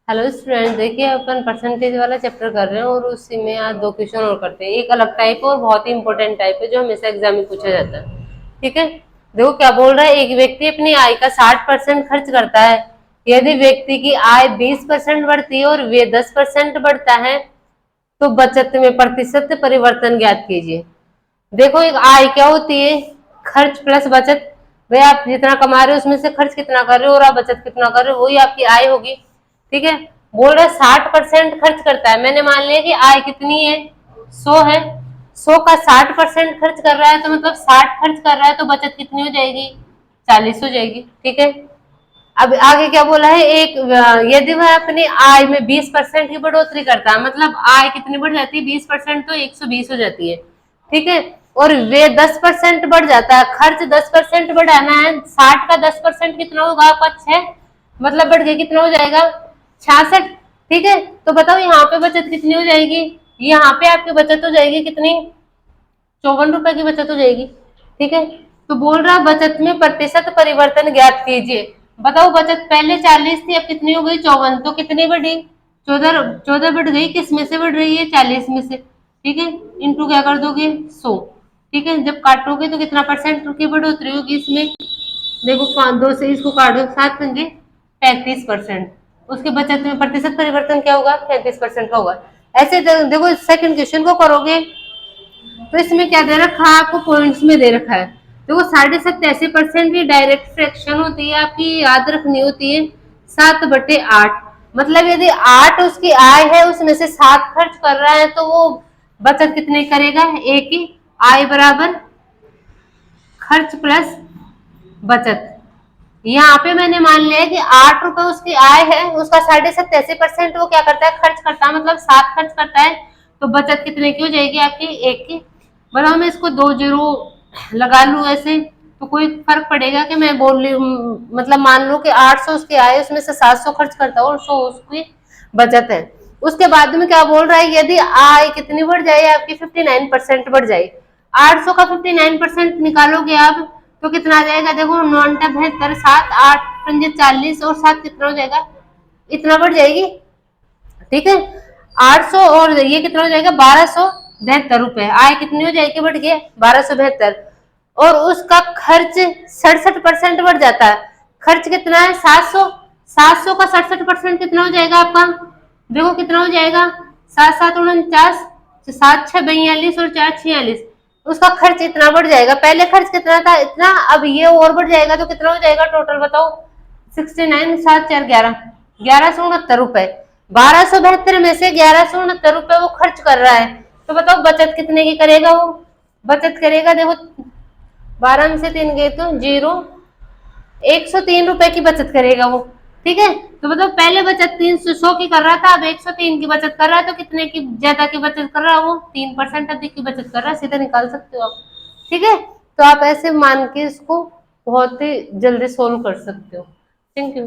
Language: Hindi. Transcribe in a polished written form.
हेलो स्टूडेंट, देखिए अपन परसेंटेज वाला चैप्टर कर रहे हैं और उसी में आज दो क्वेश्चन और करते हैं। एक अलग टाइप है और बहुत ही इंपॉर्टेंट टाइप है जो हमेशा एग्जाम में पूछा जाता है। ठीक है, देखो क्या बोल रहा है। एक व्यक्ति अपनी आय का 60% खर्च करता है। यदि व्यक्ति की आय 20% बढ़ती है और वे 10% बढ़ता है तो बचत में प्रतिशत परिवर्तन ज्ञात कीजिए। देखो, एक आय क्या होती है? खर्च प्लस बचत। भाई आप जितना कमा रहे हो उसमें से खर्च कितना कर रहे हो और आप बचत कितना कर रहे हो, वही आपकी आय होगी। ठीक है, बोल रहा है 60% खर्च करता है। मैंने मान लिया कि आय कितनी है, 100 है। 100 का 60% खर्च कर रहा है तो मतलब 60 खर्च कर रहा है तो बचत कितनी हो जाएगी? 40 हो जाएगी। ठीक है, अब आगे क्या बोला है, एक यदि वह अपनी आय में 20% की बढ़ोतरी करता है, मतलब आय कितनी बढ़ जाती है? 20%, तो 120 हो जाती है। ठीक है, और वे 10% बढ़ जाता है, खर्च 10% बढ़ाना है। 60 का 10% कितना होगा आपका? 6, मतलब बढ़ गया, कितना हो जाएगा? 66। ठीक है, तो बताओ यहाँ पे बचत कितनी हो जाएगी? यहाँ पे आपकी बचत हो जाएगी कितनी? 54 रुपए की बचत हो जाएगी। ठीक है, तो बोल रहा बचत में प्रतिशत परिवर्तन ज्ञात कीजिए। बताओ, बचत पहले 40 थी, अब कितनी हो गई? 54, तो कितनी बढ़ी? 14। 14 बढ़ गई, किस में से बढ़ रही है? 40 में से। ठीक है, इंटू क्या कर दोगे? 100। ठीक है, जब काटोगे तो कितना परसेंट की बढ़ोतरी होगी इसमें? देखो, 5 2 से इसको काटो, 7 पंजे 35%। उसके बचत में प्रतिशत परिवर्तन क्या होगा? 35% का होगा। ऐसे देखो, सेकंड क्वेश्चन को करोगे तो इसमें क्या दे रखा है आपको? पॉइंट्स में दे रखा है। तो वो 87.5% की डायरेक्ट फ्रैक्शन होती है, आपकी याद रखनी होती है 7/8। मतलब यदि 8 उसकी आय है, उसमें से 7 खर्च कर रहा है तो वो बचत कितने करेगा? एक ही। आय बराबर खर्च प्लस बचत। यहाँ पे मैंने मान लिया कि 8 रुपए उसकी आय है, उसका 87.5% वो क्या करता है? खर्च करता है, मतलब 7 खर्च करता है। तो बचत कितने की हो जाएगी आपकी? एक की। बताओ, मैं इसको 2 जीरो लगा लू ऐसे तो कोई फर्क पड़ेगा कि मैं बोल रही हूँ? मतलब मान लो कि 800 उसकी आय, उसमें से 700 खर्च करता है और 100 उसकी बचत है। उसके बाद में क्या बोल रहा है? यदि आय कितनी बढ़ जाए आपकी? 59% बढ़ जाए। 800 का 59% निकालोगे आप तो कितना आ जाएगा? देखो, 9 72, 7 8 पंजे 40 और 7 कितना हो जाएगा? इतना बढ़ जाएगी। ठीक है, 800 और ये कितना हो जाएगा? 1272 रुपए। आय कितनी हो जाएगी? बढ़ गया 1272। और उसका खर्च 67% बढ़ जाता है। खर्च कितना है? 700। 700 का 67% कितना हो जाएगा आपका? देखो कितना हो जाएगा? 7 7 49, 7 6 42 और 4 46। उसका खर्च इतना बढ़ जाएगा। पहले खर्च कितना था? इतना। अब ये और बढ़ जाएगा तो कितना हो जाएगा टोटल? बताओ। 69 7 4 11, 1169 रुपए। 1272 में से 1169 रुपए वो खर्च कर रहा है। तो बताओ बचत कितने की करेगा वो? बचत करेगा, देखो 12 में से 3 गए तो 0, 103 रुपए की बचत करेगा वो। ठीक है, तो बताओ पहले बचत 300 की कर रहा था, अब 103 की बचत कर रहा है, तो कितने की ज्यादा की बचत कर रहा है वो? 3% अधिक की बचत कर रहा है। सीधा निकाल सकते हो आप। ठीक है, तो आप ऐसे मान के इसको बहुत ही जल्दी सोल्व कर सकते हो। Thank you.